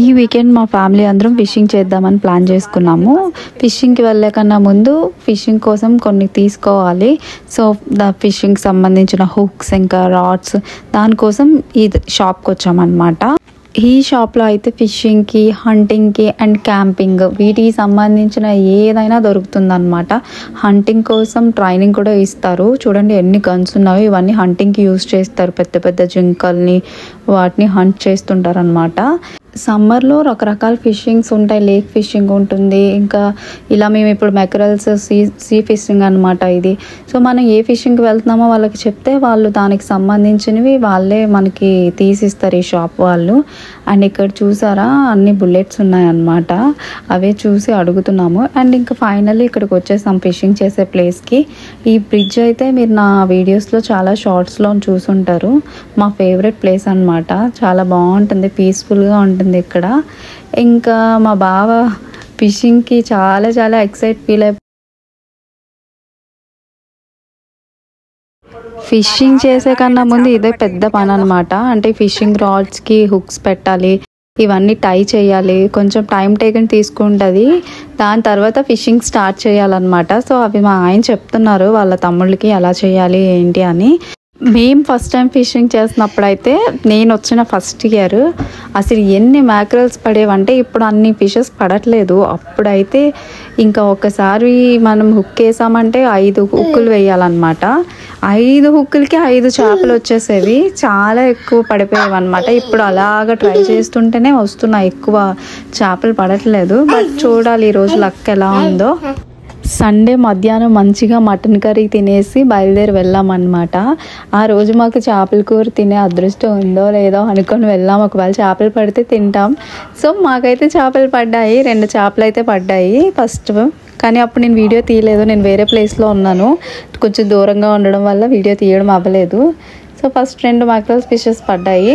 ఈ వీకెండ్ మా ఫ్యామిలీ అందరం ఫిషింగ్ చేద్దామని ప్లాన్ చేసుకున్నాము. ఫిషింగ్కి వెళ్ళే కన్నా ముందు ఫిషింగ్ కోసం కొన్ని తీసుకోవాలి. సో ఫిషింగ్ సంబంధించిన హుక్స్ ఇంకా రాడ్స్ దానికోసం ఈ షాప్కి వచ్చామన్నమాట. ఈ షాప్లో అయితే ఫిషింగ్కి, హంటింగ్కి అండ్ క్యాంపింగ్ వీటికి సంబంధించిన ఏదైనా దొరుకుతుందన్నమాట. హంటింగ్ కోసం ట్రైనింగ్ కూడా ఇస్తారు. చూడండి ఎన్ని గన్స్ ఉన్నాయో. ఇవన్నీ హంటింగ్కి యూజ్ చేస్తారు. పెద్ద పెద్ద జింకల్ని వాటిని హంట్ చేస్తుంటారు అనమాట. సమ్మర్లో రకరకాల ఫిషింగ్స్ ఉంటాయి. లేక్ ఫిషింగ్ ఉంటుంది, ఇంకా ఇలా మేము ఇప్పుడు మెకరల్స్ సీ ఫిషింగ్ అనమాట ఇది. సో మనం ఏ ఫిషింగ్కి వెళ్తున్నామో వాళ్ళకి చెప్తే వాళ్ళు దానికి సంబంధించినవి వాళ్ళే మనకి తీసిస్తారు ఈ షాప్ వాళ్ళు. అండ్ ఇక్కడ చూసారా అన్ని బుల్లెట్స్ ఉన్నాయన్నమాట. అవే చూసి అడుగుతున్నాము. అండ్ ఇంకా ఫైనల్లీ ఇక్కడికి వచ్చేసాం ఫిషింగ్ చేసే ప్లేస్కి. ఈ బ్రిడ్జ్ అయితే మీరు నా వీడియోస్లో చాలా షార్ట్స్లో చూసుంటారు. మా ఫేవరెట్ ప్లేస్ అనమాట. చాలా బాగుంటుంది, పీస్ఫుల్గా ఉంటుంది ఇక్కడ. ఇంకా మా బావ ఫిషింగ్కి చాలా చాలా ఎక్సైట్ ఫీల్ అయిపోయి ఫిషింగ్ చేసే కన్నా ముందు ఇదే పెద్ద పని అనమాట. అంటే ఫిషింగ్ రాడ్స్కి హుక్స్ పెట్టాలి, ఇవన్నీ టై చేయాలి, కొంచెం టైం టేకన్ తీసుకుంటుంది. దాని తర్వాత ఫిషింగ్ స్టార్ట్ చేయాలన్నమాట. సో అవి మా ఆయన చెప్తున్నారు వాళ్ళ తమ్ముళ్ళకి ఎలా చేయాలి ఏంటి అని. మేము ఫస్ట్ టైం ఫిషింగ్ చేసినప్పుడు అయితే నేను వచ్చిన ఫస్ట్ ఇయర్ అసలు ఎన్ని మ్యాక్రల్స్ పడేవంటే ఇప్పుడు అన్ని ఫిషెస్ పడట్లేదు. అప్పుడైతే ఇంకా ఒకసారి మనం హుక్ వేసామంటే 5 హుక్కులు వేయాలన్నమాట. 5 హుక్కులకి 5 చేపలు వచ్చేసేవి. చాలా ఎక్కువ పడిపోయేవి అనమాట. ఇప్పుడు అలాగా ట్రై చేస్తుంటేనే వస్తున్నాయి, ఎక్కువ చేపలు పడట్లేదు. బట్ చూడాలి ఈరోజు లక్ ఎలా ఉందో. సండే మధ్యాహ్నం మంచిగా మటన్ కర్రీ తినేసి బయలుదేరి వెళ్ళామన్నమాట. ఆ రోజు మాకు చేపల కూర తినే అదృష్టం ఉందో లేదో అనుకొని వెళ్ళాం. ఒకవేళ చేపలు పడితే తింటాం. సో మాకైతే చేపలు పడ్డాయి, 2 చేపలు అయితే పడ్డాయి ఫస్ట్. కానీ అప్పుడు నేను వీడియో తీయలేదు, నేను వేరే ప్లేస్లో ఉన్నాను. కొంచెం దూరంగా ఉండడం వల్ల వీడియో తీయడం అవ్వలేదు. సో ఫస్ట్ 2 మ్యాక్రల్స్ ఫిషెస్ పడ్డాయి.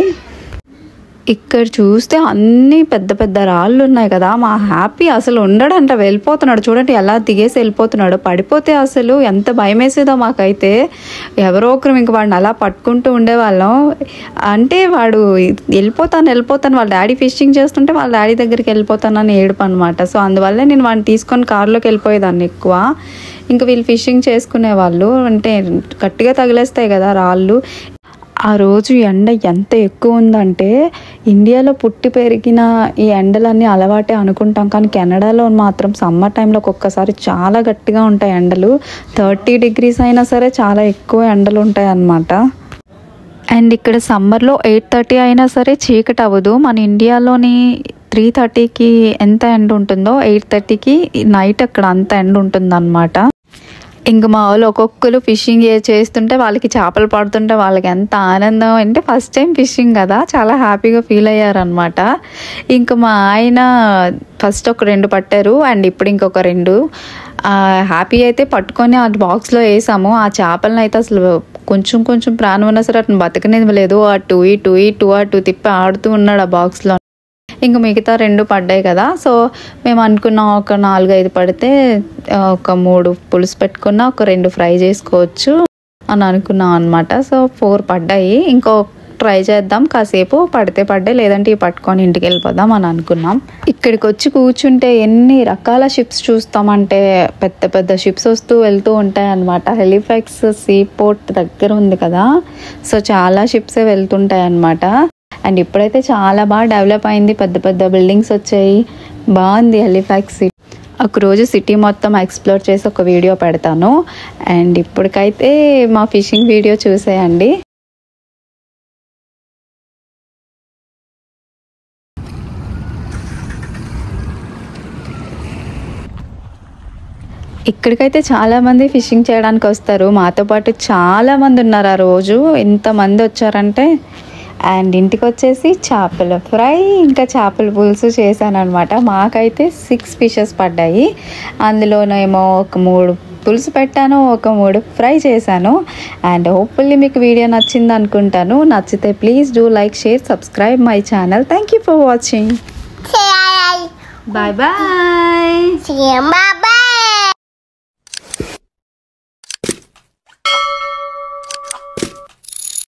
ఇక్కడ చూస్తే అన్నీ పెద్ద పెద్ద రాళ్ళు ఉన్నాయి కదా. మా హ్యాపీ అసలు ఉండడంట, వెళ్ళిపోతున్నాడు. చూడండి ఎలా దిగేసి వెళ్ళిపోతున్నాడు. పడిపోతే అసలు ఎంత భయం వేసేదో మాకైతే. ఎవరో ఒకరు ఇంక వాడిని అలా పట్టుకుంటూ ఉండేవాళ్ళం. అంటే వాడు వెళ్ళిపోతాను వాళ్ళ డాడీ ఫిషింగ్ చేస్తుంటే వాళ్ళ డాడీ దగ్గరికి వెళ్ళిపోతానని ఏడుపు అనమాట. సో అందువల్ల నేను వాడిని తీసుకొని కారులోకి వెళ్ళిపోయేదాన్ని ఎక్కువ. ఇంకా వీళ్ళు ఫిషింగ్ చేసుకునేవాళ్ళు. అంటే గట్టిగా తగిలేస్తాయి కదా రాళ్ళు. ఆ రోజు ఎండ ఎంత ఎక్కువ ఉందంటే ఇండియాలో పుట్టి పెరిగిన ఈ ఎండలన్నీ అలవాటే అనుకుంటాం, కానీ కెనడాలో మాత్రం సమ్మర్ టైంలో ఒక్కొక్కసారి చాలా గట్టిగా ఉంటాయి ఎండలు. 30 degrees అయినా సరే చాలా ఎక్కువ ఎండలు ఉంటాయి అన్నమాట. అండ్ ఇక్కడ సమ్మర్లో 8:30 అయినా సరే చీకటి అవ్వదు. మన ఇండియాలోని 3:30కి ఎంత ఎండ ఉంటుందో 8:30కి నైట్ అక్కడ అంత ఎండ ఉంటుందన్నమాట. ఇంక మా వాళ్ళు ఒక్కొక్కరు ఫిషింగ్ చేస్తుంటే వాళ్ళకి చేపలు పడుతుంటే వాళ్ళకి ఎంత ఆనందం అంటే ఫస్ట్ టైం ఫిషింగ్ కదా, చాలా హ్యాపీగా ఫీల్ అయ్యారనమాట. ఇంకా మా ఆయన ఫస్ట్ ఒక 2 పట్టారు అండ్ ఇప్పుడు ఇంకొక 2 హ్యాపీ అయితే పట్టుకొని ఆ బాక్స్లో వేసాము. ఆ చేపలను అయితే అసలు కొంచెం ప్రాణం ఉన్నా సరే అతను బతకనేది లేదు. అటు ఇటు తిప్పి ఆడుతూ ఉన్నాడు ఆ బాక్స్లో. ఇంక మిగతా 2 పడ్డాయి కదా. సో మేము అనుకున్నాం ఒక 4-5 పడితే ఒక 3 పులుసు పెట్టుకున్నా, ఒక 2 ఫ్రై చేసుకోవచ్చు అని అనుకున్నాం అనమాట. సో 4 పడ్డాయి. ఇంకో ట్రై చేద్దాం, కాసేపు పడితే పడ్డాయి, లేదంటే ఇవి పట్టుకొని ఇంటికి వెళ్ళిపోదాం అని అనుకున్నాం. ఇక్కడికి వచ్చి కూర్చుంటే ఎన్ని రకాల షిప్స్ చూస్తామంటే పెద్ద పెద్ద షిప్స్ వస్తూ వెళ్తూ ఉంటాయి అనమాట. హెలిఫాక్స్ సీ పోర్ట్ దగ్గర ఉంది కదా, సో చాలా షిప్సే వెళ్తుంటాయి అనమాట. అండ్ ఇప్పుడైతే చాలా బాగా డెవలప్ అయింది, పెద్ద పెద్ద బిల్డింగ్స్ వచ్చాయి, బాగుంది హెలిఫాక్స్ సిటీ. ఒకరోజు సిటీ మొత్తం ఎక్స్ప్లోర్ చేసి ఒక వీడియో పెడతాను. అండ్ ఇప్పటికైతే మా ఫిషింగ్ వీడియో చూసేయండి. ఇక్కడికైతే చాలామంది ఫిషింగ్ చేయడానికి వస్తారు. మాతో పాటు చాలామంది ఉన్నారు ఆ రోజు. ఎంతమంది వచ్చారంటే. అండ్ ఇంటికి వచ్చేసి చేపల ఫ్రై ఇంకా చేపల పులుసు చేశాను అనమాట. మాకైతే 6 ఫిషెస్ పడ్డాయి. అందులోనేమో ఒక 3 పులుసు పెట్టాను, ఒక 3 ఫ్రై చేశాను. అండ్ హోప్ఫుల్లీ మీకు వీడియో నచ్చింది అనుకుంటాను. నచ్చితే please do like, share, subscribe my channel. Thank you for watching. Bye bye.